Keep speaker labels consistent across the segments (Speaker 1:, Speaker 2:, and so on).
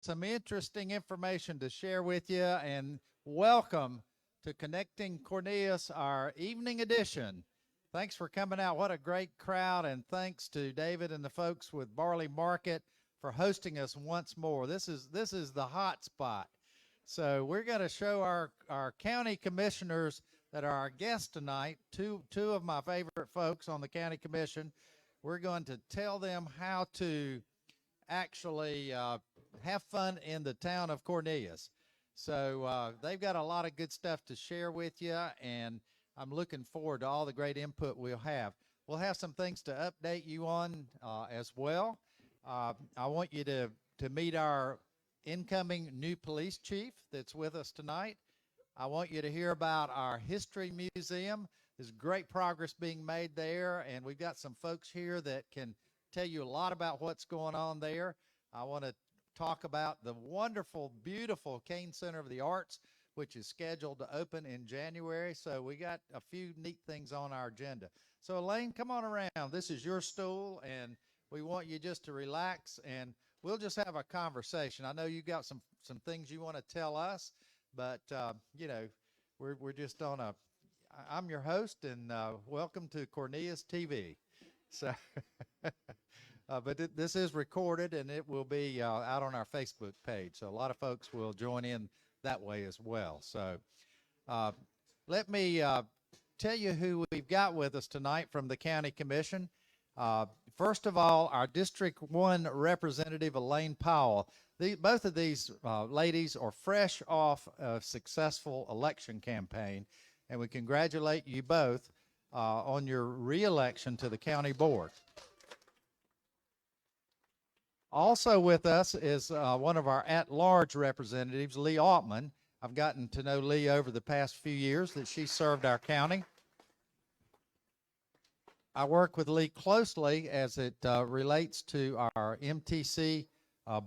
Speaker 1: some interesting information to share with you, and welcome to Connecting Cornelius, our evening edition. Thanks for coming out. What a great crowd, and thanks to David and the folks with Barley Market for hosting us once more. This is the hot spot. So we're going to show our county commissioners that are our guests tonight, two of my favorite folks on the county commission. We're going to tell them how to actually have fun in the town of Cornelius. So they've got a lot of good stuff to share with you, and I'm looking forward to all the great input we'll have. We'll have some things to update you on as well. I want you to meet our incoming new police chief that's with us tonight. I want you to hear about our history museum. There's great progress being made there, and we've got some folks here that can tell you a lot about what's going on there. I want to talk about the wonderful, beautiful Kane Center of the Arts, which is scheduled to open in January. So we got a few neat things on our agenda. So Elaine, come on around. This is your stool, and we want you just to relax, and we'll just have a conversation. I know you got some things you want to tell us, but we're just on a. I'm your host, and welcome to Cornelius TV. So, but this is recorded, and it will be out on our Facebook page. So a lot of folks will join in that way as well. So let me tell you who we've got with us tonight from the County Commission. First of all, our District 1 representative, Elaine Powell. Both of these ladies are fresh off a successful election campaign, and we congratulate you both on your re-election to the county board. Also with us is one of our at-large representatives, Leigh Altman. I've gotten to know Leigh over the past few years that she served our county. I work with Leigh closely as it relates to our MTC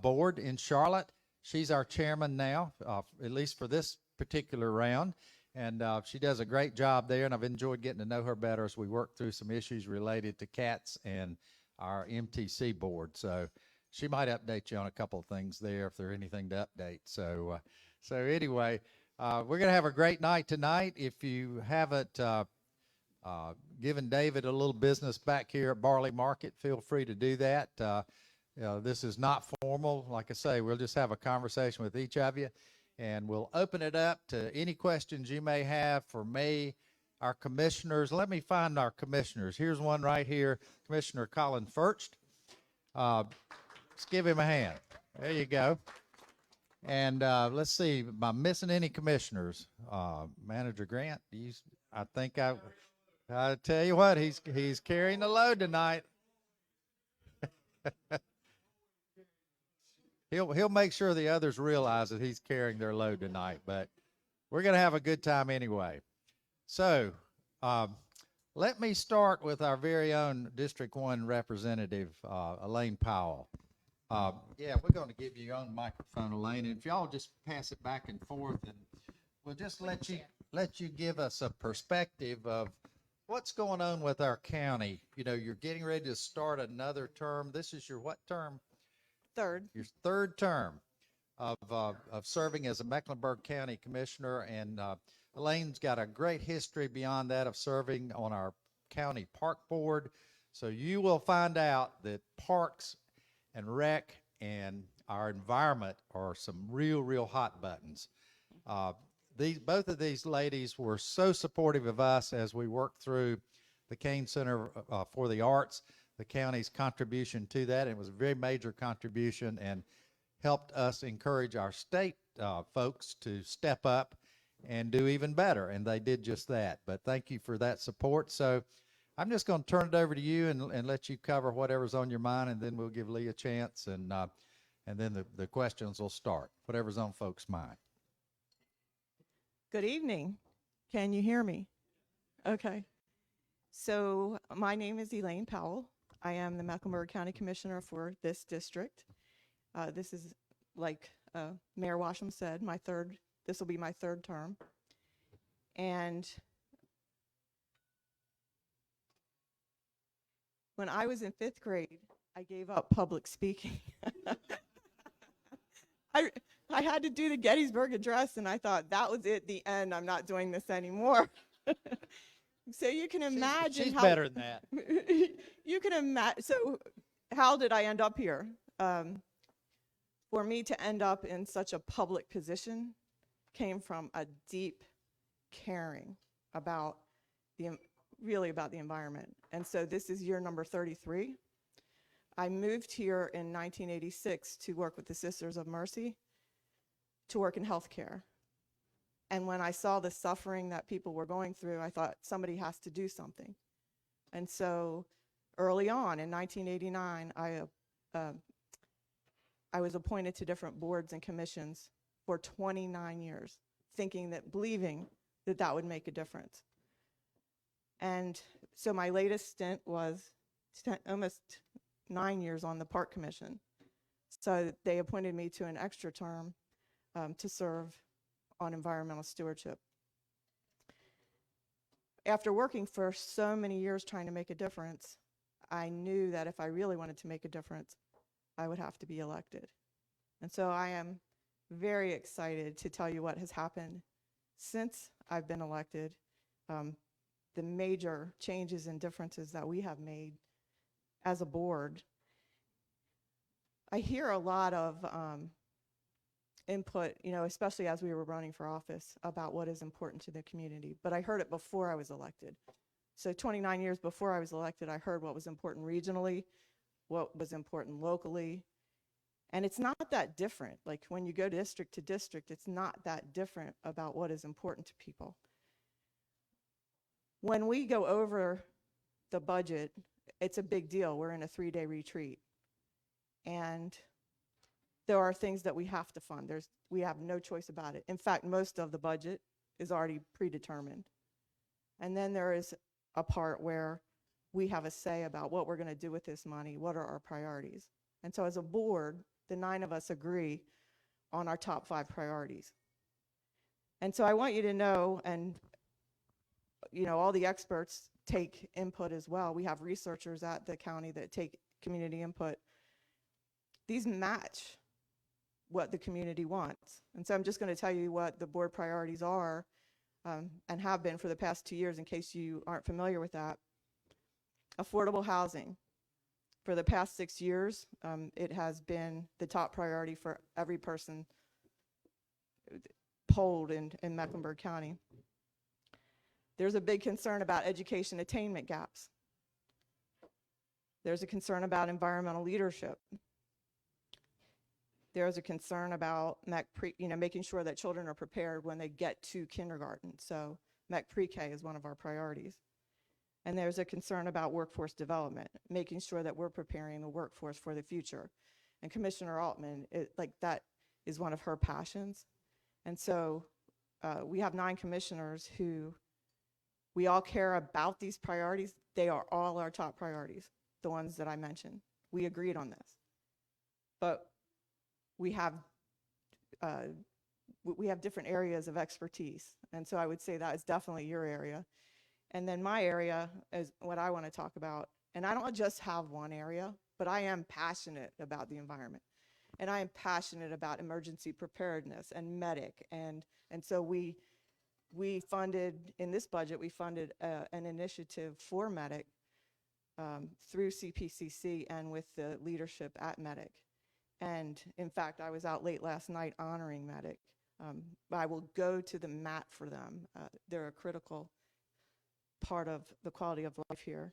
Speaker 1: board in Charlotte. She's our chairman now, at least for this particular round. And she does a great job there, and I've enjoyed getting to know her better as we work through some issues related to cats and our MTC board. So she might update you on a couple of things there if there's anything to update. So anyway, we're going to have a great night tonight. If you haven't given David a little business back here at Barley Market, feel free to do that. This is not formal. Like I say, we'll just have a conversation with each of you. And we'll open it up to any questions you may have for me, our commissioners. Let me find our commissioners. Here's one right here, Commissioner Colin Furcht. Let's give him a hand. There you go. And let's see, am I missing any commissioners? Manager Grant, I tell you what, he's carrying the load tonight. He'll make sure the others realize that he's carrying their load tonight, but we're going to have a good time anyway. So let me start with our very own District 1 representative, Elaine Powell. Yeah, we're going to give you your own microphone, Elaine, and if y'all just pass it back and forth, and we'll just let you give us a perspective of what's going on with our county. You know, you're getting ready to start another term. This is your what term?
Speaker 2: Third.
Speaker 1: Your third term of serving as a Mecklenburg County Commissioner, and Elaine's got a great history beyond that of serving on our county park board. So you will find out that parks and rec and our environment are some real hot buttons. Both of these ladies were so supportive of us as we worked through the Kane Center for the Arts, the county's contribution to that. It was a very major contribution and helped us encourage our state folks to step up and do even better, and they did just that. But thank you for that support. So I'm just going to turn it over to you and let you cover whatever's on your mind, and then we'll give Leigh a chance, and then the questions will start, whatever's on folks' mind.
Speaker 2: Good evening. Can you hear me? Okay. So my name is Elaine Powell. I am the Mecklenburg County Commissioner for this district. This is, like Mayor Washam said, this will be my third term. And when I was in 5th grade, I gave up public speaking. I, I had to do the Gettysburg Address, and I thought that was it, the end. I'm not doing this anymore. So you can imagine
Speaker 1: she's
Speaker 2: how
Speaker 1: better than that.
Speaker 2: you can imagine. So how did I end up here? For me to end up in such a public position came from a deep caring about really about the environment. And so this is year number 33. I moved here in 1986 to work with the Sisters of Mercy, to work in healthcare. And when I saw the suffering that people were going through, I thought somebody has to do something. And so early on in 1989, I was appointed to different boards and commissions for 29 years, believing that that would make a difference. And so my latest stint was almost 9 years on the Park Commission. So they appointed me to an extra term to serve on environmental stewardship. After working for so many years trying to make a difference, I knew that if I really wanted to make a difference, I would have to be elected. And so I am very excited to tell you what has happened since I've been elected, the major changes and differences that we have made as a board. I hear a lot of input, especially as we were running for office, about what is important to the community. But I heard it before I was elected. So 29 years before I was elected, I heard what was important regionally, what was important locally. And it's not that different. Like when you go district to district, it's not that different about what is important to people. When we go over the budget, it's a big deal. We're in a 3-day retreat. And there are things that we have to fund. We have no choice about it. In fact, most of the budget is already predetermined. And then there is a part where we have a say about what we're going to do with this money, what are our priorities. And so as a board, the 9 of us agree on our top 5 priorities. And so I want you to know, and all the experts take input as well. We have researchers at the county that take community input. These match what the community wants. And so I'm just going to tell you what the board priorities are and have been for the past 2 years in case you aren't familiar with that. Affordable housing. For the past 6 years, it has been the top priority for every person polled in Mecklenburg County. There's a big concern about education attainment gaps. There's a concern about environmental leadership. There's a concern about making sure that children are prepared when they get to kindergarten. So MEC Pre-K is one of our priorities. And there's a concern about workforce development, making sure that we're preparing the workforce for the future. And Commissioner Altman, that is one of her passions. And so we have 9 commissioners who we all care about these priorities. They are all our top priorities, the ones that I mentioned. We agreed on this. But we have different areas of expertise. And so I would say that is definitely your area. And then my area is what I want to talk about. And I don't just have one area, but I am passionate about the environment. And I am passionate about emergency preparedness and medic. And so we funded, in this budget, we funded an initiative for medic through CPCC and with the leadership at medic. And in fact, I was out late last night honoring medic. I will go to the mat for them. They're a critical part of the quality of life here.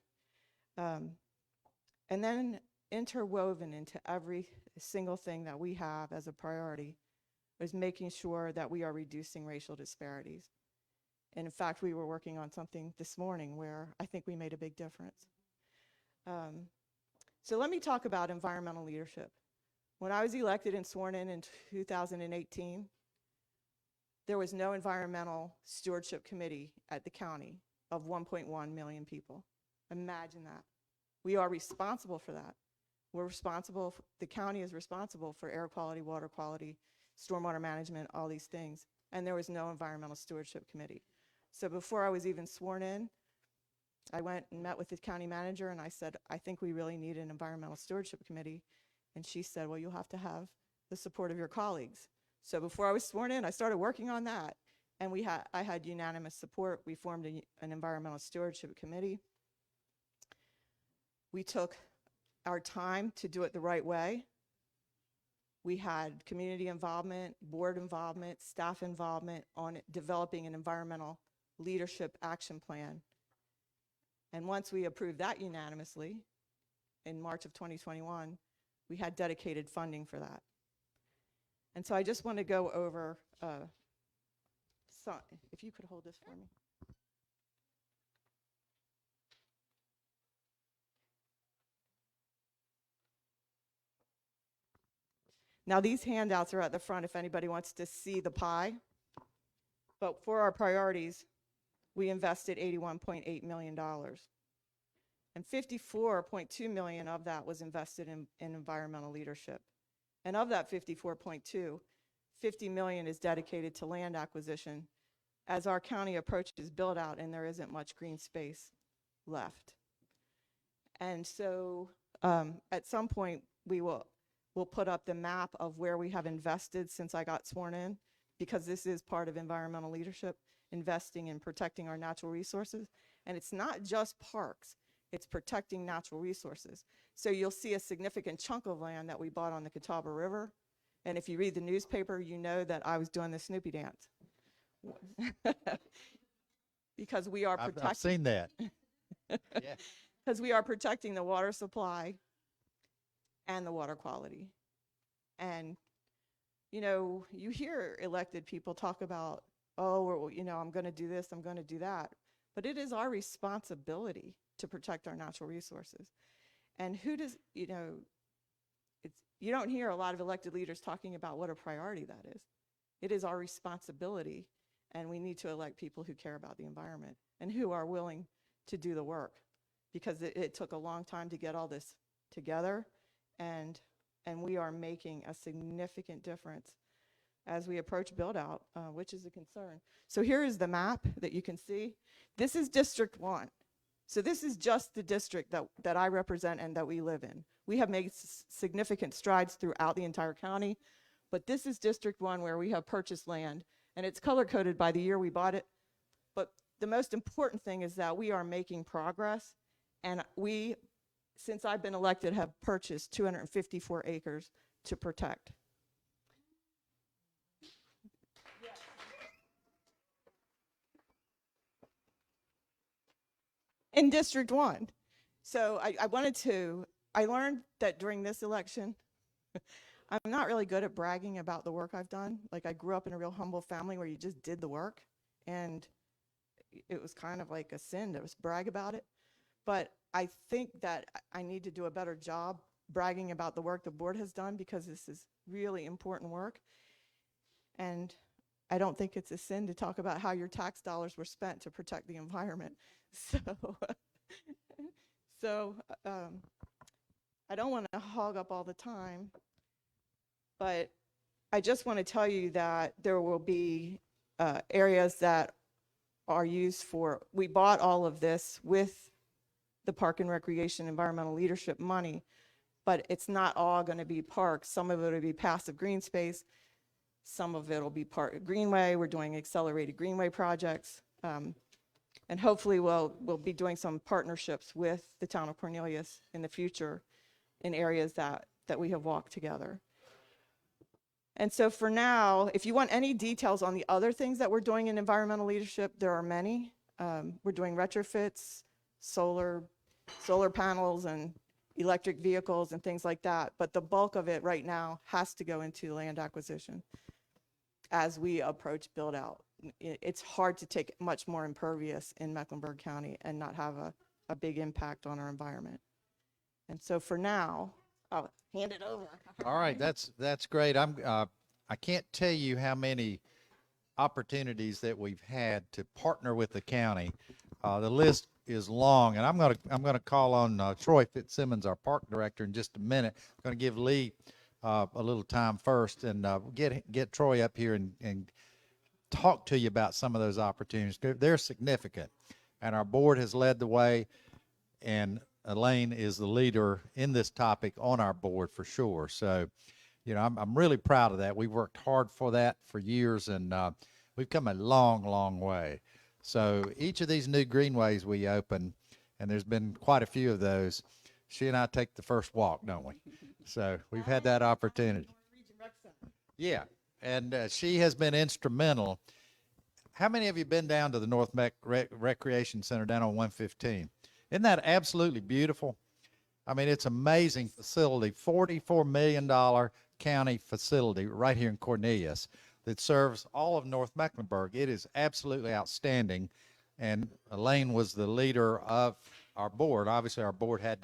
Speaker 2: And then interwoven into every single thing that we have as a priority is making sure that we are reducing racial disparities. And in fact, we were working on something this morning where I think we made a big difference. So let me talk about environmental leadership. When I was elected and sworn in 2018, there was no environmental stewardship committee at the county of 1.1 million people. Imagine that. We are responsible for that. The county is responsible for air quality, water quality, stormwater management, all these things. And there was no environmental stewardship committee. So before I was even sworn in, I went and met with the county manager and I said, I think we really need an environmental stewardship committee. And she said, well, you'll have to have the support of your colleagues. So before I was sworn in, I started working on that, and I had unanimous support. We formed an environmental stewardship committee. We took our time to do it the right way. We had community involvement, board involvement, staff involvement on developing an environmental leadership action plan. And once we approved that unanimously in March of 2021, we had dedicated funding for that. And so I just want to go over, if you could hold this for me. Now, these handouts are at the front if anybody wants to see the pie. But for our priorities, we invested $81.8 million. And $54.2 million of that was invested in environmental leadership. And of that 54.2, $50 million is dedicated to land acquisition as our county approaches build out and there isn't much green space left. And so at some point we'll put up the map of where we have invested since I got sworn in, because this is part of environmental leadership, investing in protecting our natural resources. And it's not just parks, it's protecting natural resources. So you'll see a significant chunk of land that we bought on the Catawba River. And if you read the newspaper, you know that I was doing the Snoopy dance. Because we are protecting.
Speaker 1: I've seen that. Yeah.
Speaker 2: Because we are protecting the water supply and the water quality. And, you know, you hear elected people talk about, oh, well, you know, I'm going to do this, I'm going to do that. But it is our responsibility to protect our natural resources. And who does, you know, you don't hear a lot of elected leaders talking about what a priority that is. It is our responsibility, and we need to elect people who care about the environment and who are willing to do the work, because it took a long time to get all this together, and we are making a significant difference as we approach build out, which is a concern. So here is the map that you can see. This is District 1. So this is just the district that I represent and that we live in. We have made significant strides throughout the entire county, but this is District 1 where we have purchased land, and it's color-coded by the year we bought it. But the most important thing is that we are making progress, and we, since I've been elected, have purchased 254 acres to protect. In District 1. So I learned that during this election, I'm not really good at bragging about the work I've done. Like, I grew up in a real humble family where you just did the work, and it was kind of like a sin to brag about it. But I think that I need to do a better job bragging about the work the board has done, because this is really important work. And I don't think it's a sin to talk about how your tax dollars were spent to protect the environment. So I don't want to hog up all the time, but I just want to tell you that there will be areas that are used for, we bought all of this with the Park and Recreation Environmental Leadership money, but it's not all going to be parks. Some of it will be passive green space. Some of it will be part greenway. We're doing accelerated greenway projects. And hopefully we'll be doing some partnerships with the town of Cornelius in the future in areas that we have walked together. And so for now, if you want any details on the other things that we're doing in environmental leadership, there are many. We're doing retrofits, solar panels and electric vehicles and things like that. But the bulk of it right now has to go into land acquisition as we approach build out. It's hard to take much more impervious in Mecklenburg County and not have a big impact on our environment. And so for now, I'll hand it over.
Speaker 1: All right, that's great. I can't tell you how many opportunities that we've had to partner with the county. The list is long, and I'm gonna call on Troy Fitzsimmons, our park director, in just a minute. I'm gonna give Leigh a little time first, and get Troy up here and talk to you about some of those opportunities. They're significant, and our board has led the way, and Elaine is the leader in this topic on our board for sure. So I'm really proud of that. We've worked hard for that for years, and we've come a long, long way. So each of these new greenways we open, and there's been quite a few of those, she and I take the first walk, don't we? So we've had that opportunity. Yeah, and she has been instrumental. How many of you been down to the North Recreation Center down on 115? Isn't that absolutely beautiful? I mean, it's amazing facility, $44 million county facility right here in Cornelius that serves all of North Mecklenburg. It is absolutely outstanding. And Elaine was the leader of our board. Obviously, our board had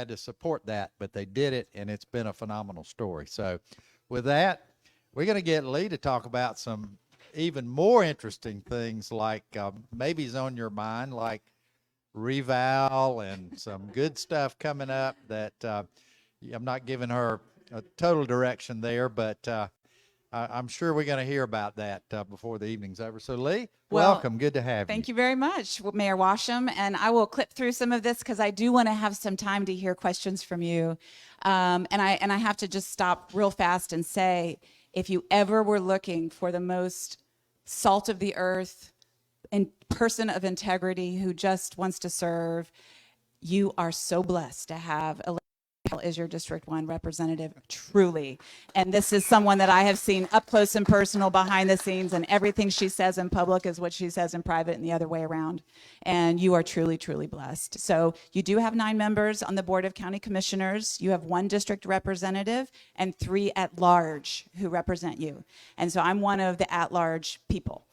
Speaker 1: to support that, but they did it, and it's been a phenomenal story. So with that, we're going to get Leigh to talk about some even more interesting things like maybe's on your mind, like reval and some good stuff coming up that I'm not giving her a total direction there, but I'm sure we're going to hear about that before the evening's over. So Leigh, welcome. Good to have you.
Speaker 3: Thank you very much, Mayor Washam. And I will clip through some of this because I do want to have some time to hear questions from you. And I have to just stop real fast and say, if you ever were looking for the most salt of the earth and person of integrity who just wants to serve, you are so blessed to have Elaine as your District 1 representative, truly. And this is someone that I have seen up close and personal behind the scenes, and everything she says in public is what she says in private and the other way around. And you are truly, truly blessed. So you do have 9 members on the Board of County Commissioners. You have 1 district representative and 3 at-large who represent you. And so I'm one of the at-large people.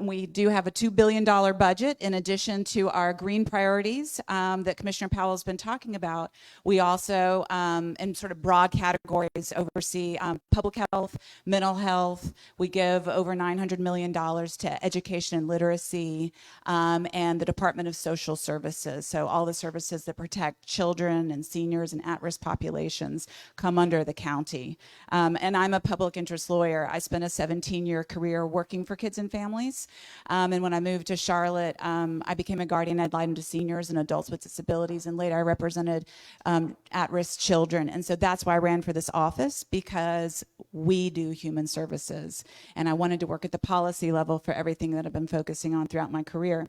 Speaker 3: We do have a $2 billion budget in addition to our green priorities that Commissioner Powell has been talking about. We also, in sort of broad categories, oversee public health, mental health. We give over $900 million to education and literacy, and the Department of Social Services. So all the services that protect children and seniors and at-risk populations come under the county. And I'm a public interest lawyer. I spent a 17-year career working for kids and families. And when I moved to Charlotte, I became a guardian ad litem to seniors and adults with disabilities, and later I represented at-risk children. And so that's why I ran for this office, because we do human services. And I wanted to work at the policy level for everything that I've been focusing on throughout my career.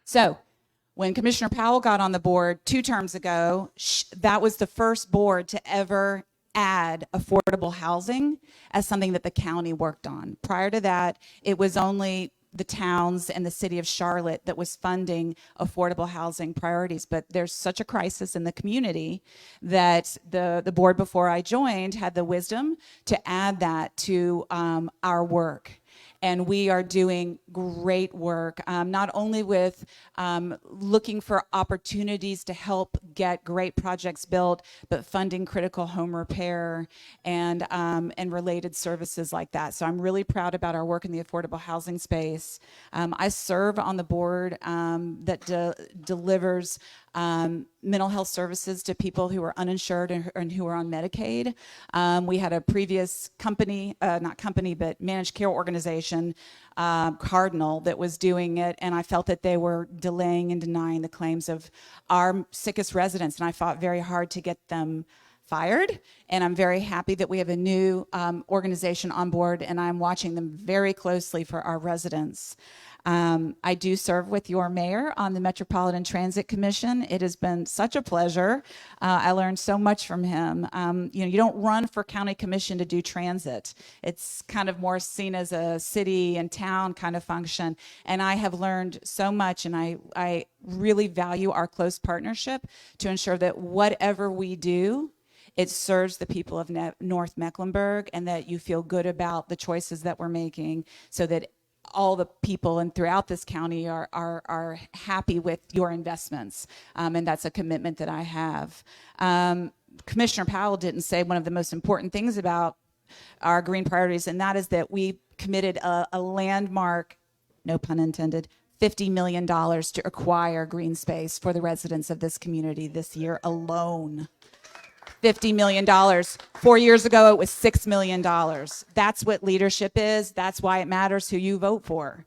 Speaker 3: So when Commissioner Powell got on the board 2 terms ago, that was the first board to ever add affordable housing as something that the county worked on. Prior to that, it was only the towns and the city of Charlotte that was funding affordable housing priorities. But there's such a crisis in the community that the board before I joined had the wisdom to add that to our work. And we are doing great work, not only with looking for opportunities to help get great projects built, but funding critical home repair and related services like that. So I'm really proud about our work in the affordable housing space. I serve on the board that delivers mental health services to people who are uninsured and who are on Medicaid. We had a previous company, not company, but managed care organization, Cardinal, that was doing it, and I felt that they were delaying and denying the claims of our sickest residents, and I fought very hard to get them fired. And I'm very happy that we have a new organization on board, and I'm watching them very closely for our residents. I do serve with your mayor on the Metropolitan Transit Commission. It has been such a pleasure. I learned so much from him. You don't run for county commission to do transit. It's kind of more seen as a city and town kind of function. And I have learned so much, and I really value our close partnership to ensure that whatever we do, it serves the people of North Mecklenburg, and that you feel good about the choices that we're making, so that all the people and throughout this county are happy with your investments. And that's a commitment that I have. Commissioner Powell didn't say one of the most important things about our green priorities, and that is that we committed a landmark, no pun intended, $50 million to acquire green space for the residents of this community this year alone. $50 million. 4 years ago, it was $6 million. That's what leadership is. That's why it matters who you vote for.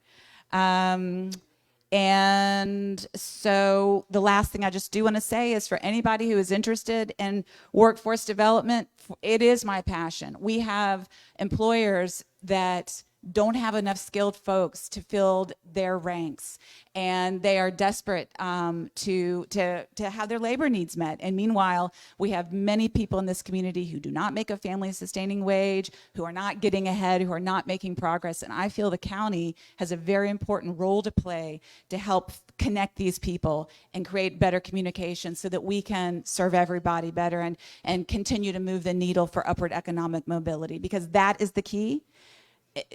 Speaker 3: And so the last thing I just do want to say is for anybody who is interested in workforce development, it is my passion. We have employers that don't have enough skilled folks to fill their ranks, and they are desperate to have their labor needs met. And meanwhile, we have many people in this community who do not make a family-sustaining wage, who are not getting ahead, who are not making progress. And I feel the county has a very important role to play to help connect these people and create better communication so that we can serve everybody better and continue to move the needle for upward economic mobility, because that is the key.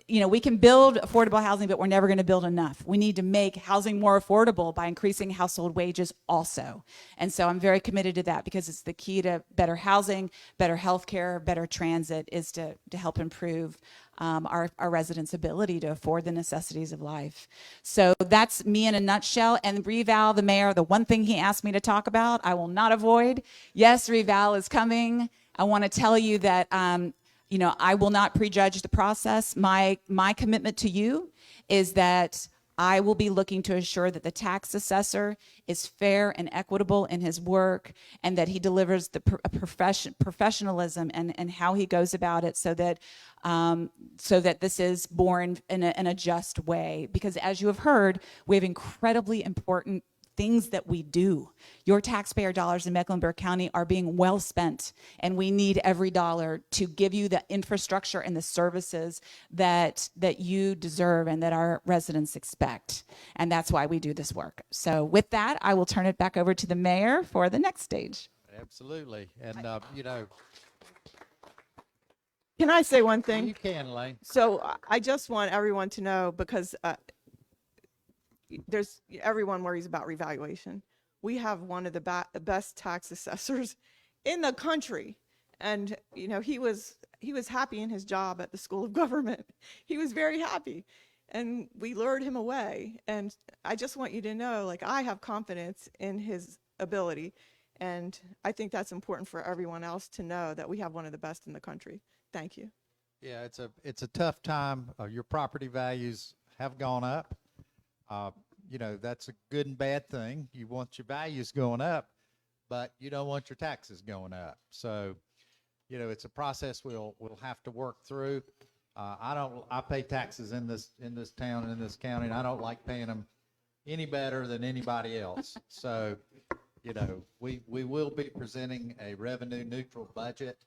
Speaker 3: You know, we can build affordable housing, but we're never going to build enough. We need to make housing more affordable by increasing household wages also. And so I'm very committed to that, because it's the key to better housing, better healthcare, better transit, is to help improve our residents' ability to afford the necessities of life. So that's me in a nutshell. And Reval, the mayor, the one thing he asked me to talk about, I will not avoid. Yes, Reval is coming. I want to tell you that you know, I will not prejudge the process. My commitment to you is that I will be looking to ensure that the tax assessor is fair and equitable in his work, and that he delivers the professionalism and how he goes about it, so that this is borne in a just way. Because as you have heard, we have incredibly important things that we do. Your taxpayer dollars in Mecklenburg County are being well spent, and we need every dollar to give you the infrastructure and the services that you deserve and that our residents expect. And that's why we do this work. So with that, I will turn it back over to the mayor for the next stage.
Speaker 1: Absolutely. And, you know,
Speaker 2: Can I say one thing?
Speaker 1: you can, Elaine.
Speaker 2: So I just want everyone to know, because everyone worries about revaluation. We have one of the best tax assessors in the country, and you know, he was happy in his job at the School of Government. He was very happy, and we lured him away. And I just want you to know, like, I have confidence in his ability, and I think that's important for everyone else to know, that we have one of the best in the country. Thank you.
Speaker 1: Yeah, it's a tough time. Your property values have gone up. You know, that's a good and bad thing. You want your values going up, but you don't want your taxes going up. So, you know, it's a process we'll have to work through. I pay taxes in this town and in this county, and I don't like paying them any better than anybody else. So, you know, we will be presenting a revenue neutral budget,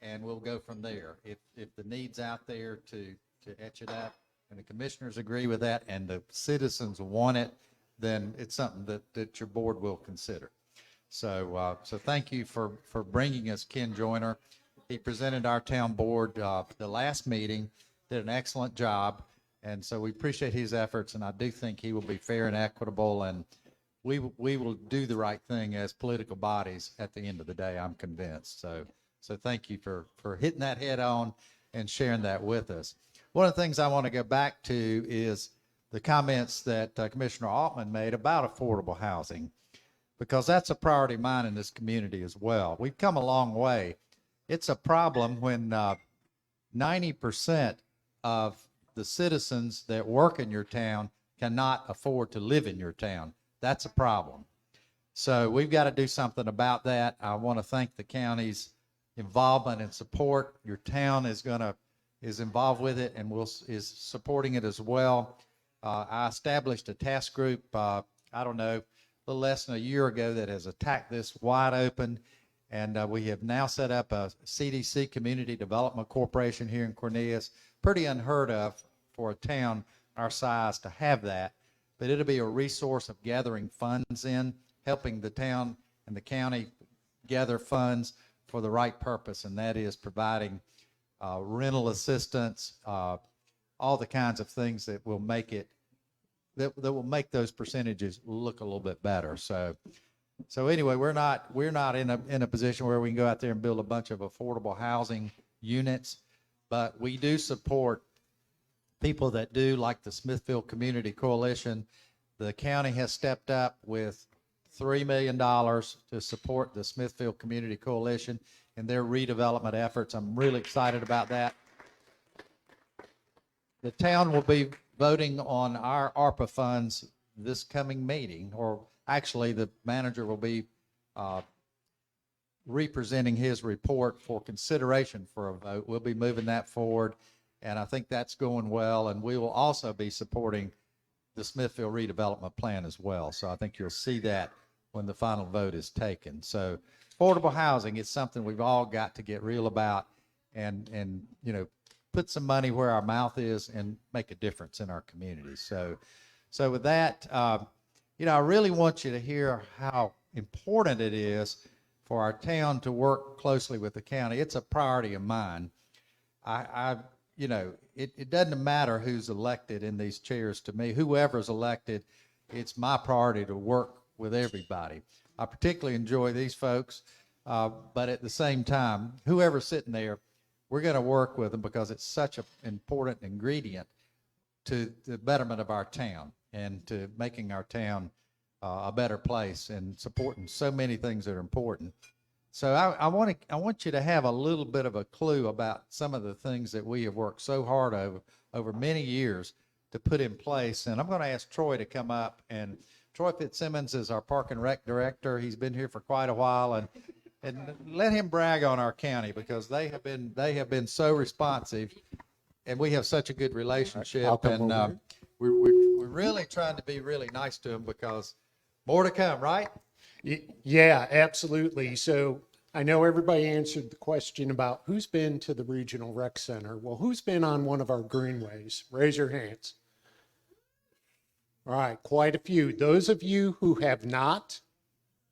Speaker 1: and we'll go from there. If the need's out there to etch it up, and the commissioners agree with that, and the citizens want it, then it's something that your board will consider. So thank you for bringing us Ken Joyner. He presented our town board the last meeting, did an excellent job, and so we appreciate his efforts, and I do think he will be fair and equitable, and we will do the right thing as political bodies at the end of the day, I'm convinced. So thank you for hitting that head on and sharing that with us. One of the things I want to go back to is the comments that Commissioner Altman made about affordable housing, because that's a priority of mine in this community as well. We've come a long way. It's a problem when 90% of the citizens that work in your town cannot afford to live in your town. That's a problem. So we've got to do something about that. I want to thank the county's involvement and support. Your town is involved with it and is supporting it as well. I established a task group, I don't know, a little less than a year ago, that has attacked this wide open. And we have now set up a CDC, Community Development Corporation, here in Cornelius. Pretty unheard of for a town our size to have that. But it'll be a resource of gathering funds in, helping the town and the county gather funds for the right purpose, and that is providing rental assistance, all the kinds of things that will make it, that will make those percentages look a little bit better. So anyway, we're not in a position where we can go out there and build a bunch of affordable housing units, but we do support people that do, like the Smithfield Community Coalition. The county has stepped up with $3 million to support the Smithfield Community Coalition and their redevelopment efforts. I'm really excited about that. The town will be voting on our ARPA funds this coming meeting, or actually the manager will be representing his report for consideration for a vote. We'll be moving that forward, and I think that's going well, and we will also be supporting the Smithfield redevelopment plan as well. So I think you'll see that when the final vote is taken. So affordable housing is something we've all got to get real about and you know, put some money where our mouth is and make a difference in our communities. So with that, you know, I really want you to hear how important it is for our town to work closely with the county. It's a priority of mine. You know, it doesn't matter who's elected in these chairs to me. Whoever's elected, it's my priority to work with everybody. I particularly enjoy these folks, but at the same time, whoever's sitting there, we're going to work with them because it's such an important ingredient to the betterment of our town and to making our town a better place and supporting so many things that are important. So I want you to have a little bit of a clue about some of the things that we have worked so hard over many years to put in place. And I'm going to ask Troy to come up. And Troy Fitzsimmons is our Park and Rec Director. He's been here for quite a while, and let him brag on our county because they have been so responsive, and we have such a good relationship. And we're really trying to be really nice to them because more to come, right?
Speaker 4: Yeah, absolutely. So I know everybody answered the question about who's been to the Regional Rec Center. Well, who's been on one of our greenways? Raise your hands. All right, quite a few. Those of you who have not,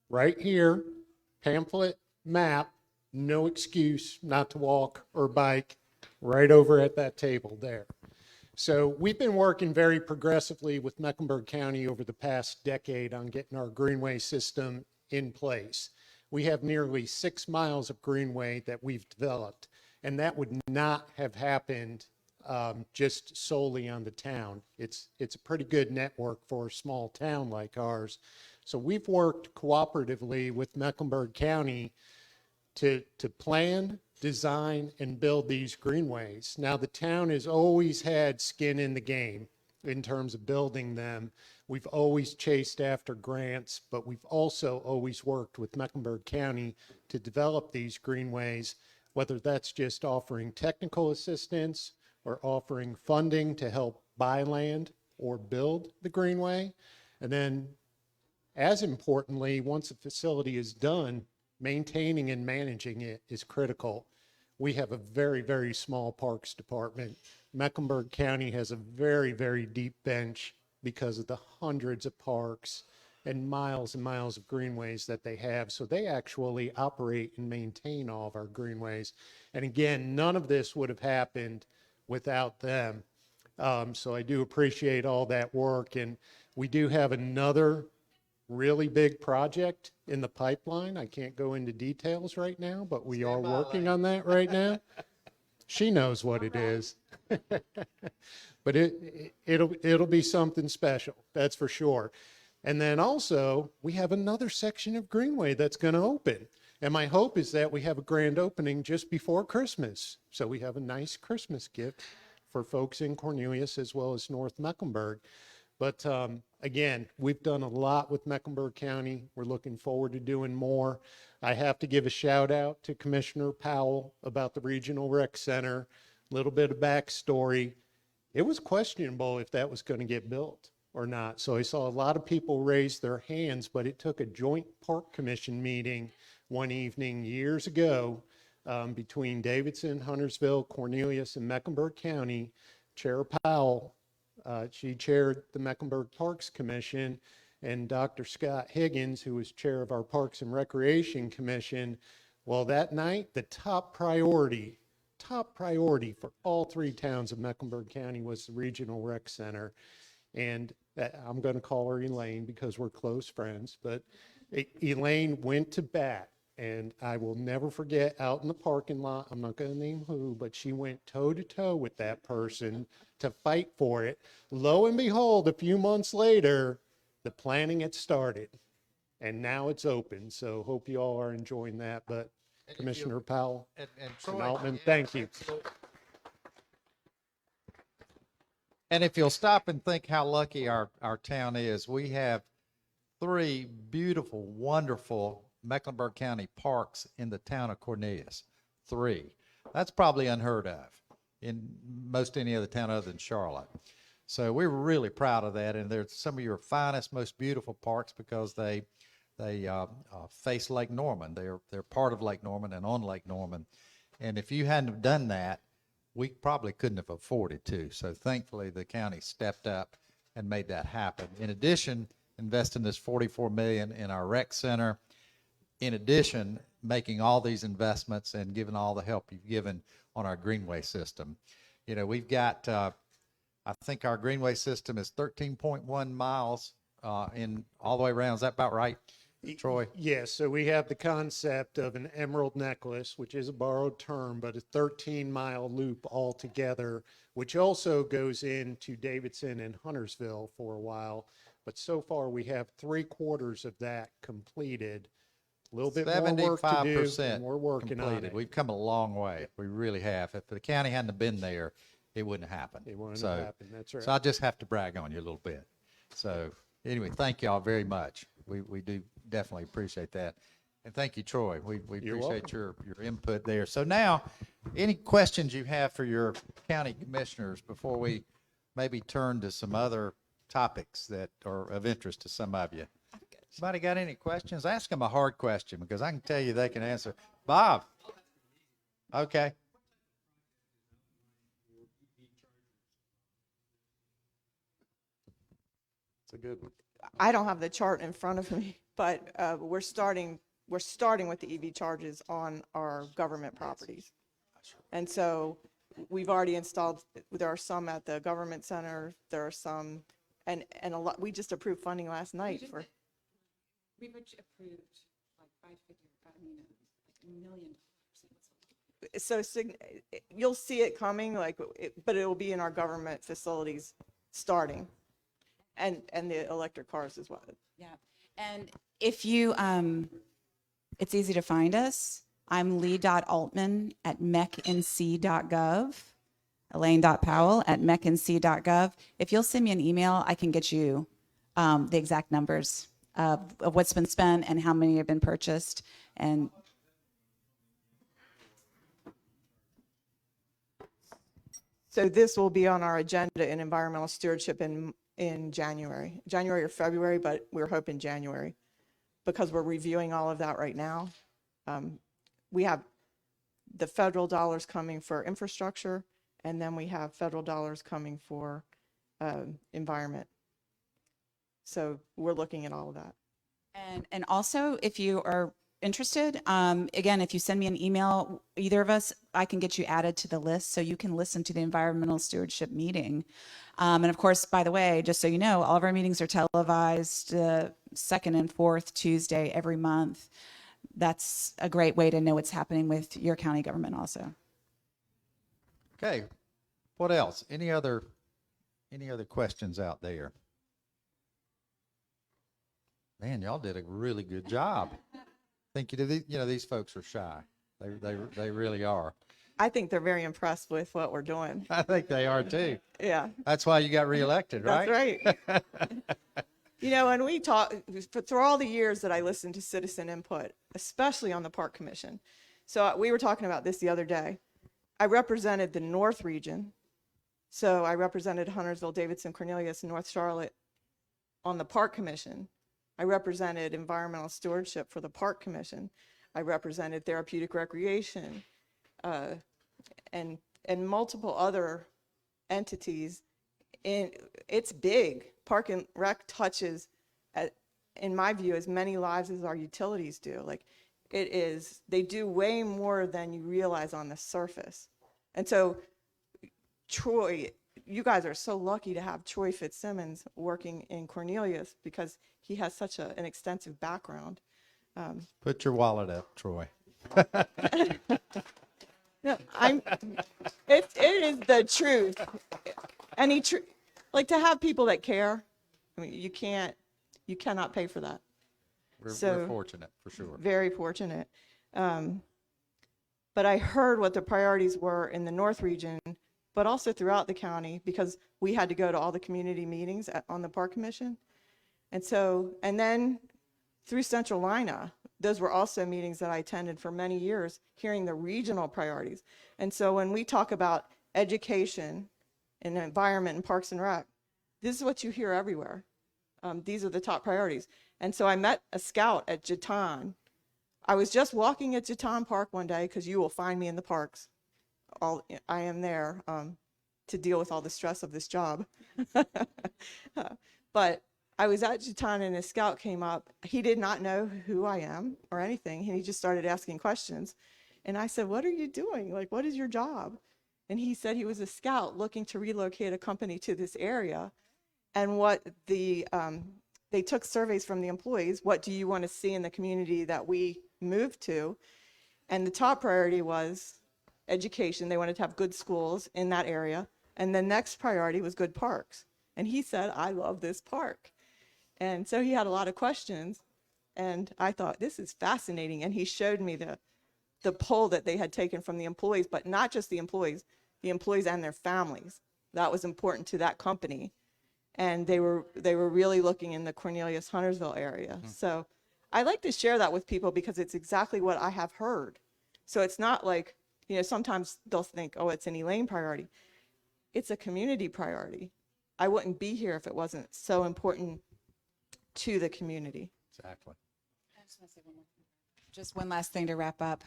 Speaker 4: right here, pamphlet, map, no excuse not to walk or bike, right over at that table there. So we've been working very progressively with Mecklenburg County over the past decade on getting our greenway system in place. We have nearly 6 miles of greenway that we've developed, and that would not have happened just solely on the town. It's a pretty good network for a small town like ours. So we've worked cooperatively with Mecklenburg County to plan, design, and build these greenways. Now, the town has always had skin in the game in terms of building them. We've always chased after grants, but we've also always worked with Mecklenburg County to develop these greenways, whether that's just offering technical assistance or offering funding to help buy land or build the greenway. And then, as importantly, once a facility is done, maintaining and managing it is critical. We have a very, very small parks department. Mecklenburg County has a very, very deep bench because of the hundreds of parks and miles of greenways that they have. So they actually operate and maintain all of our greenways. And again, none of this would have happened without them. So I do appreciate all that work. And we do have another really big project in the pipeline. I can't go into details right now, but we are working on that right now. She knows what it is. But it'll be something special, that's for sure. And then also, we have another section of Greenway that's going to open. And my hope is that we have a grand opening just before Christmas. So we have a nice Christmas gift for folks in Cornelius as well as North Mecklenburg. But again, we've done a lot with Mecklenburg County. We're looking forward to doing more. I have to give a shout out to Commissioner Powell about the Regional Rec Center. A little bit of backstory. It was questionable if that was going to get built or not. So I saw a lot of people raise their hands, but it took a joint park commission meeting one evening years ago between Davidson, Huntersville, Cornelius, and Mecklenburg County. Chair Powell, she chaired the Mecklenburg Parks Commission, and Dr. Scott Higgins, who was chair of our Parks and Recreation Commission. Well, that night, the top priority for all 3 towns of Mecklenburg County was the Regional Rec Center. And I'm going to call her Elaine because we're close friends, but Elaine went to bat. And I will never forget, out in the parking lot, I'm not going to name who, but she went toe to toe with that person to fight for it. Lo and behold, a few months later, the planning had started and now it's open. So hope you all are enjoying that. But Commissioner Powell and
Speaker 1: Troy,
Speaker 4: Altman,
Speaker 1: yeah,
Speaker 4: thank you.
Speaker 1: And if you'll stop and think how lucky our town is, we have 3 beautiful, wonderful Mecklenburg County parks in the town of Cornelius. 3. That's probably unheard of in most any other town other than Charlotte. So we're really proud of that, and they're some of your finest, most beautiful parks because they face Lake Norman. They're part of Lake Norman and on Lake Norman. And if you hadn't have done that, we probably couldn't have afforded to. So thankfully, the county stepped up and made that happen. In addition, investing this $44 million in our rec center. In addition, making all these investments and giving all the help you've given on our greenway system. You know, we've got, I think our greenway system is 13.1 miles in all the way around. Is that about right, Troy?
Speaker 4: Yes, so we have the concept of an emerald necklace, which is a borrowed term, but a 13-mile loop altogether, which also goes into Davidson and Huntersville for a while. But so far, we have 3/4 of that completed. A little bit more work to do, and we're working on it.
Speaker 1: We've come a long way. We really have. If the county hadn't have been there, it wouldn't have happened.
Speaker 4: It wouldn't have happened, that's right.
Speaker 1: So I just have to brag on you a little bit. So anyway, thank you all very much. We do definitely appreciate that. And thank you, Troy. We appreciate your input there. So now, any questions you have for your county commissioners before we maybe turn to some other topics that are of interest to some of you? Somebody got any questions? Ask them a hard question because I can tell you they can answer. Bob. Okay. It's a good one.
Speaker 2: I don't have the chart in front of me, but we're starting with the EV charges on our government properties. And so we've already installed, there are some at the government center, there are some, and a lot, we just approved funding last night for.
Speaker 3: We approved like $1 million.
Speaker 2: So you'll see it coming, but it will be in our government facilities starting, and the electric cars as well.
Speaker 3: Yeah, and if you, it's easy to find us. I'm Leigh.Altman at mecnc.gov, Elaine.Powell at mecnc.gov. If you'll send me an email, I can get you the exact numbers of what's been spent and how many have been purchased. And
Speaker 2: so this will be on our agenda in environmental stewardship in January or February, but we're hoping January because we're reviewing all of that right now. We have the federal dollars coming for infrastructure, and then we have federal dollars coming for environment. So we're looking at all of that.
Speaker 3: And also, if you are interested, again, if you send me an email, either of us, I can get you added to the list so you can listen to the environmental stewardship meeting. And of course, by the way, just so you know, all of our meetings are televised second and fourth Tuesday every month. That's a great way to know what's happening with your county government also.
Speaker 1: Okay. What else? Any other questions out there? Man, y'all did a really good job. I think these folks are shy. They really are.
Speaker 2: I think they're very impressed with what we're doing.
Speaker 1: I think they are too.
Speaker 2: Yeah.
Speaker 1: That's why you got reelected, right?
Speaker 2: That's right. And we talk through all the years that I listened to citizen input, especially on the Park Commission. So we were talking about this the other day. I represented the North region. So I represented Huntersville, Davidson, Cornelius, and North Charlotte on the Park Commission. I represented environmental stewardship for the Park Commission. I represented therapeutic recreation and multiple other entities. And it's big. Park and Rec touches, in my view, as many lives as our utilities do. They do way more than you realize on the surface. And so, Troy, you guys are so lucky to have Troy Fitzsimmons working in Cornelius because he has such an extensive background.
Speaker 1: Put your wallet up, Troy.
Speaker 2: No, it is the truth. To have people that care, I mean, you cannot pay for that.
Speaker 1: We're fortunate, for sure.
Speaker 2: Very fortunate. But I heard what the priorities were in the North region, but also throughout the county, because we had to go to all the community meetings on the Park Commission. And so, and then through Central Lina, those were also meetings that I attended for many years, hearing the regional priorities. And so when we talk about education and environment and Parks and Rec, this is what you hear everywhere. These are the top priorities. And so I met a scout at Jatan. I was just walking at Jatan Park one day, because you will find me in the parks. I am there to deal with all the stress of this job. But I was at Jatan and a scout came up. He did not know who I am or anything. And he just started asking questions. And I said, "What are you doing? Like, what is your job?" And he said he was a scout looking to relocate a company to this area. And what they took surveys from the employees. What do you want to see in the community that we moved to? And the top priority was education. They wanted to have good schools in that area. And the next priority was good parks. And he said, "I love this park." And so he had a lot of questions. And I thought, this is fascinating. And he showed me the poll that they had taken from the employees, but not just the employees and their families. That was important to that company. And they were really looking in the Cornelius Huntersville area. So I like to share that with people because it's exactly what I have heard. So it's not like, sometimes they'll think, oh, it's an Elaine priority. It's a community priority. I wouldn't be here if it wasn't so important to the community.
Speaker 1: Exactly.
Speaker 3: I just want to say one more thing. Just one last thing to wrap up.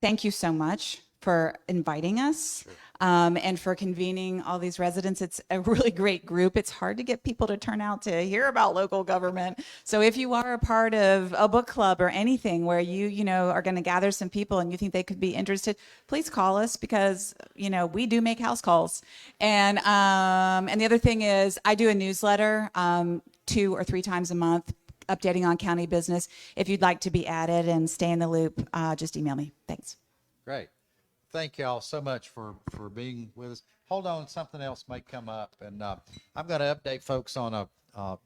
Speaker 3: Thank you so much for inviting us and for convening all these residents. It's a really great group. It's hard to get people to turn out to hear about local government. So if you are a part of a book club or anything where you are going to gather some people and you think they could be interested, please call us because, we do make house calls. And the other thing is I do a newsletter 2 or 3 times a month updating on county business. If you'd like to be added and stay in the loop, just email me. Thanks.
Speaker 1: Great. Thank y'all so much for being with us. Hold on, something else may come up, and I'm going to update folks on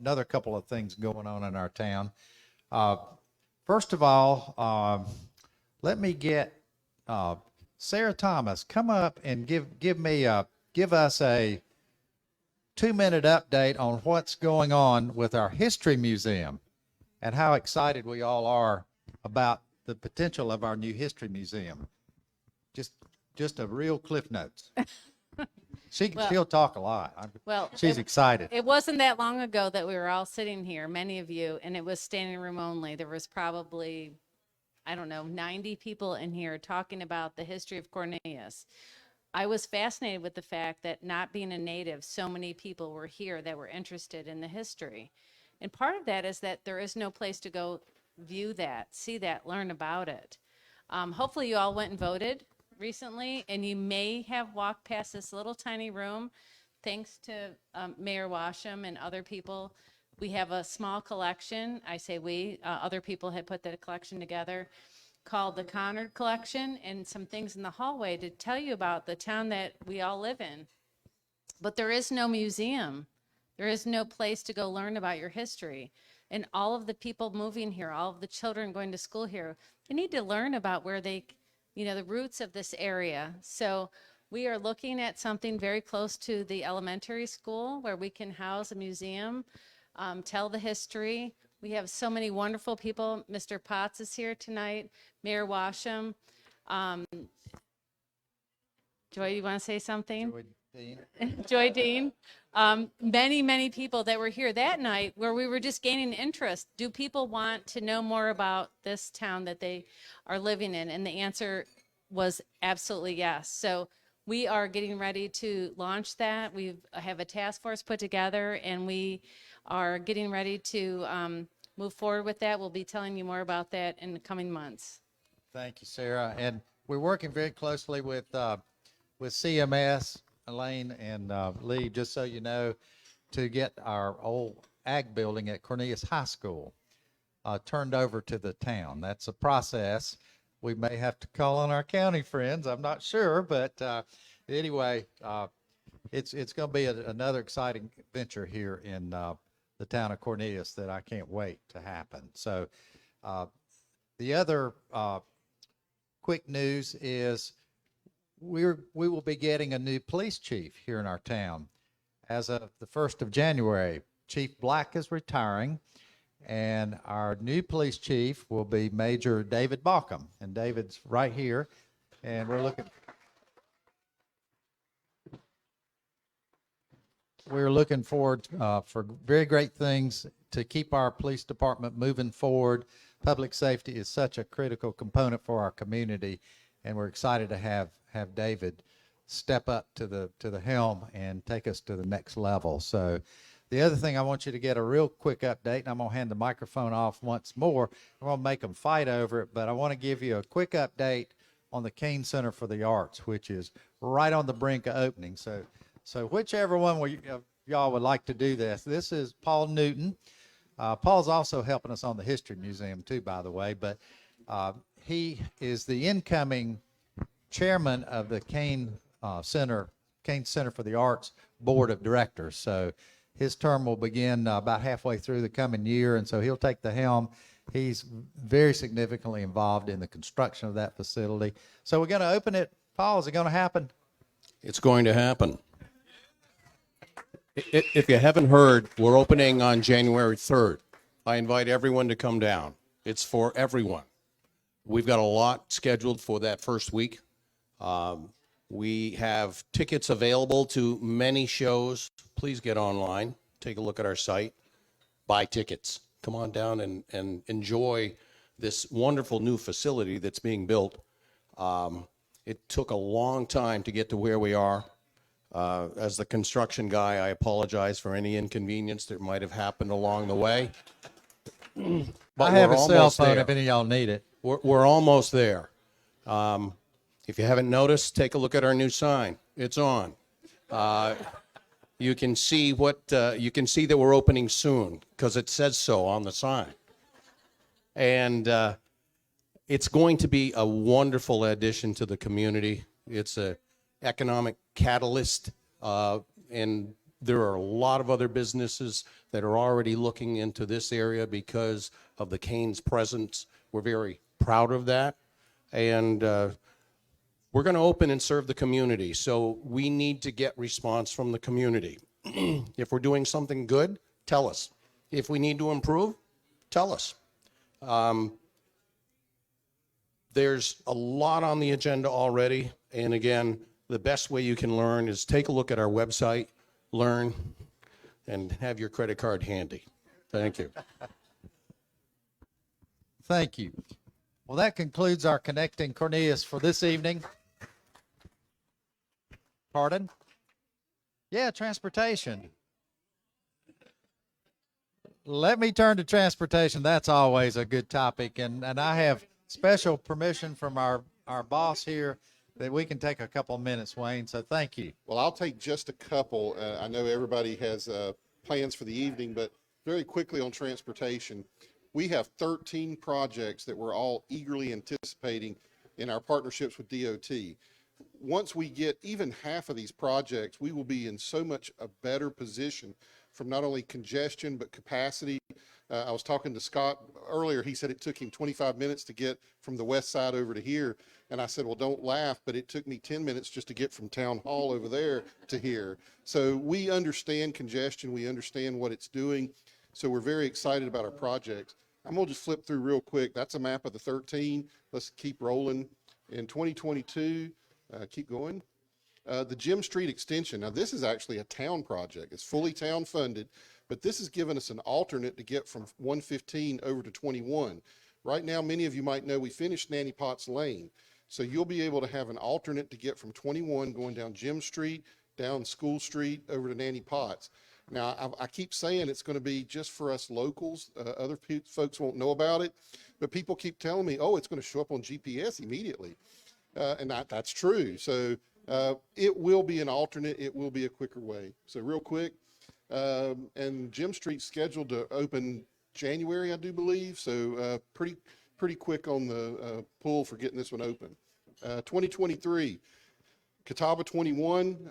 Speaker 1: another couple of things going on in our town. First of all, let me get Sarah Thomas come up and give us a 2-minute update on what's going on with our history museum and how excited we all are about the potential of our new history museum. Just a real Cliff Notes. She'll talk a lot. She's excited.
Speaker 5: It wasn't that long ago that we were all sitting here, many of you, and it was standing room only. There was probably, 90 people in here talking about the history of Cornelius. I was fascinated with the fact that not being a native, so many people were here that were interested in the history. And part of that is that there is no place to go view that, see that, learn about it. Hopefully you all went and voted recently, and you may have walked past this little tiny room. Thanks to Mayor Washam and other people, we have a small collection. I say we, other people had put the collection together called the Connard Collection, and some things in the hallway to tell you about the town that we all live in. But there is no museum. There is no place to go learn about your history. And all of the people moving here, all of the children going to school here, they need to learn about where the roots of this area. So we are looking at something very close to the elementary school where we can house a museum, tell the history. We have so many wonderful people. Mr. Potts is here tonight, Mayor Washam. Joy, you want to say something?
Speaker 1: Joy Dean.
Speaker 5: Joy Dean. Many people that were here that night where we were just gaining interest. Do people want to know more about this town that they are living in? And the answer was absolutely yes. So we are getting ready to launch that. We have a task force put together, and we are getting ready to move forward with that. We'll be telling you more about that in the coming months.
Speaker 1: Thank you, Sarah. And we're working very closely with CMS, Elaine and Leigh, just so you know, to get our old ag building at Cornelius High School turned over to the town. That's a process. We may have to call on our county friends. I'm not sure, but anyway, it's going to be another exciting venture here in the town of Cornelius that I can't wait to happen. So the other quick news is we will be getting a new police chief here in our town. As of the 1st of January, Chief Black is retiring, and our new police chief will be Major David Baucom. And David's right here, and we're looking forward for very great things to keep our police department moving forward. Public safety is such a critical component for our community, and we're excited to have David step up to the helm and take us to the next level. So the other thing, I want you to get a real quick update, and I'm going to hand the microphone off once more. I'm going to make them fight over it, but I want to give you a quick update on the Kane Center for the Arts, which is right on the brink of opening. So whichever one of y'all would like to do this. This is Paul Newton. Paul's also helping us on the History Museum too, by the way, but he is the incoming chairman of the Kane Center for the Arts Board of Directors. So his term will begin about halfway through the coming year, and so he'll take the helm. He's very significantly involved in the construction of that facility. So we're going to open it. Paul, is it going to happen?
Speaker 6: It's going to happen. If you haven't heard, we're opening on January 3rd. I invite everyone to come down. It's for everyone. We've got a lot scheduled for that first week. We have tickets available to many shows. Please get online, take a look at our site, buy tickets. Come on down and enjoy this wonderful new facility that's being built. It took a long time to get to where we are. As the construction guy, I apologize for any inconvenience that might have happened along the way. But
Speaker 1: I have
Speaker 6: we're
Speaker 1: a cell
Speaker 6: almost
Speaker 1: phone
Speaker 6: there.
Speaker 1: if any of y'all need it.
Speaker 6: We're almost there. If you haven't noticed, take a look at our new sign. It's on. You can see that we're opening soon because it says so on the sign. And it's going to be a wonderful addition to the community. It's an economic catalyst, and there are a lot of other businesses that are already looking into this area because of the Kane's presence. We're very proud of that. And we're going to open and serve the community, so we need to get response from the community. If we're doing something good, tell us. If we need to improve, tell us. There's a lot on the agenda already, and again, the best way you can learn is take a look at our website, learn, and have your credit card handy. Thank you.
Speaker 1: Thank you. Well, that concludes our Connecting Cornelius for this evening. Pardon? Yeah, transportation. Let me turn to transportation. That's always a good topic. And I have special permission from our boss here that we can take a couple minutes, Wayne. So thank you.
Speaker 7: Well, I'll take just a couple. I know everybody has plans for the evening, but very quickly on transportation, we have 13 projects that we're all eagerly anticipating in our partnerships with DOT. Once we get even half of these projects, we will be in so much a better position from not only congestion, but capacity. I was talking to Scott earlier. He said it took him 25 minutes to get from the west side over to here. And I said, well, don't laugh, but it took me 10 minutes just to get from town hall over there to here. So we understand congestion. We understand what it's doing. So we're very excited about our projects. I'm going to just flip through real quick. That's a map of the 13. Let's keep rolling. In 2022, keep going. The Jim Street extension. Now, this is actually a town project. It's fully town funded, but this has given us an alternate to get from 115 over to 21. Right now, many of you might know we finished Nanny Potts Lane. So you'll be able to have an alternate to get from 21 going down Jim Street, down School Street, over to Nanny Potts. Now, I keep saying it's going to be just for us locals. Other folks won't know about it, but people keep telling me, oh, it's going to show up on GPS immediately. And that's true. So it will be an alternate. It will be a quicker way. So real quick, and Jim Street's scheduled to open January, I do believe. So pretty quick on the pull for getting this one open. 2023, Catawba 21,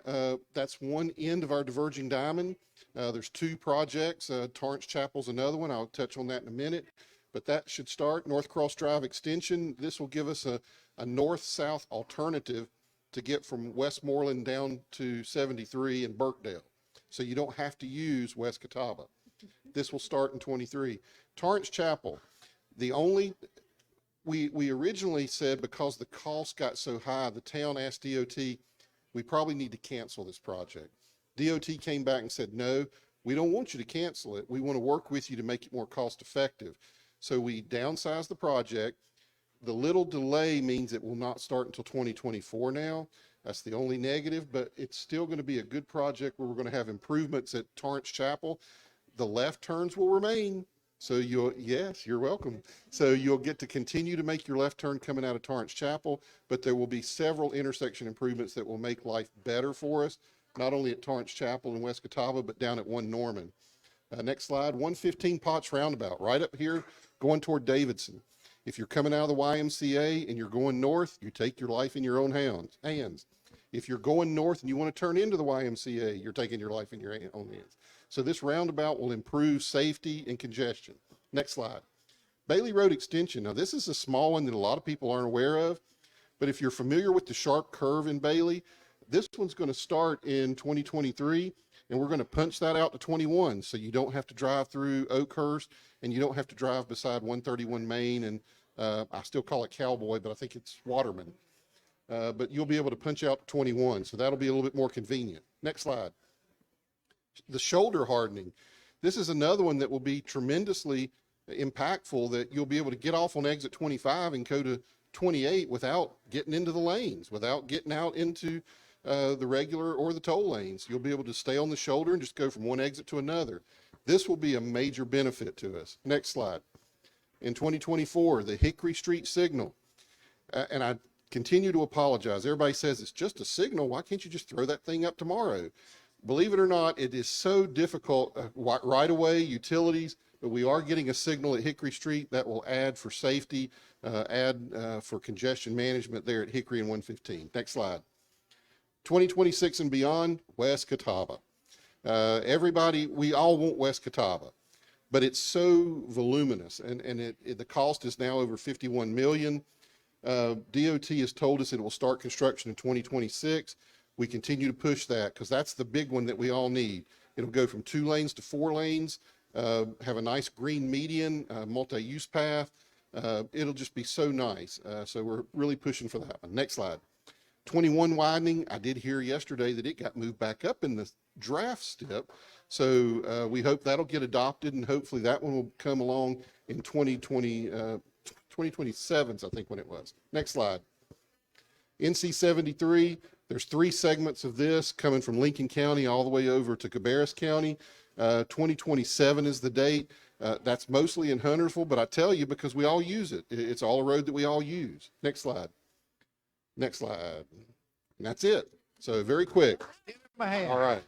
Speaker 7: that's one end of our diverging diamond. There's two projects. Torrance Chapel's another one. I'll touch on that in a minute. But that should start. North Cross Drive extension. This will give us a north-south alternative to get from Westmoreland down to 73 in Burkdale. So you don't have to use West Catawba. This will start in 23. Torrance Chapel, we originally said because the cost got so high, the town asked DOT, we probably need to cancel this project. DOT came back and said, no, we don't want you to cancel it. We want to work with you to make it more cost effective. So we downsized the project. The little delay means it will not start until 2024 now. That's the only negative, but it's still going to be a good project where we're going to have improvements at Torrance Chapel. The left turns will remain. So yes, you're welcome. So you'll get to continue to make your left turn coming out of Torrance Chapel, but there will be several intersection improvements that will make life better for us, not only at Torrance Chapel and West Catawba, but down at 1 Norman. Next slide, 115 Potts Roundabout, right up here going toward Davidson. If you're coming out of the YMCA and you're going north, you take your life in your own hands. If you're going north and you want to turn into the YMCA, you're taking your life in your own hands. So this roundabout will improve safety and congestion. Next slide. Bailey Road Extension. Now this is a small one that a lot of people aren't aware of, but if you're familiar with the sharp curve in Bailey, this one's going to start in 2023, and we're going to punch that out to 21, so you don't have to drive through Oakhurst, and you don't have to drive beside 131 Main, and I still call it Cowboy, but I think it's Waterman. But you'll be able to punch out to 21, so that'll be a little bit more convenient. Next slide. The shoulder hardening. This is another one that will be tremendously impactful, that you'll be able to get off on exit 25 and go to 28 without getting into the lanes, without getting out into the regular or the toll lanes. You'll be able to stay on the shoulder and just go from one exit to another. This will be a major benefit to us. Next slide. In 2024, the Hickory Street signal. And I continue to apologize. Everybody says it's just a signal. Why can't you just throw that thing up tomorrow? Believe it or not, it is so difficult, right away, utilities, but we are getting a signal at Hickory Street that will add for safety, for congestion management there at Hickory and 115. Next slide. 2026 and beyond, West Catawba. Everybody, we all want West Catawba, but it's so voluminous, and the cost is now over $51 million. DOT has told us it will start construction in 2026. We continue to push that because that's the big one that we all need. It'll go from 2 lanes to 4 lanes, have a nice green median, multi-use path. It'll just be so nice. So we're really pushing for that one. Next slide. 21 widening. I did hear yesterday that it got moved back up in the draft step. So we hope that'll get adopted, and hopefully that one will come along in 2027, I think when it was. Next slide. NC 73. There's 3 segments of this coming from Lincoln County all the way over to Cabarrus County. 2027 is the date. That's mostly in Huntersville, but I tell you, because we all use it. It's all a road that we all use. Next slide. Next slide. And that's it. So very quick.
Speaker 1: My hand.
Speaker 7: All right.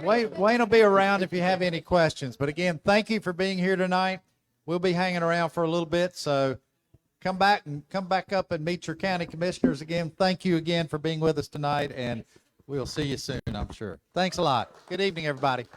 Speaker 1: Wayne will be around if you have any questions. But again, thank you for being here tonight. We'll be hanging around for a little bit, so come back up and meet your county commissioners again. Thank you again for being with us tonight, and we'll see you soon, I'm sure. Thanks a lot. Good evening, everybody.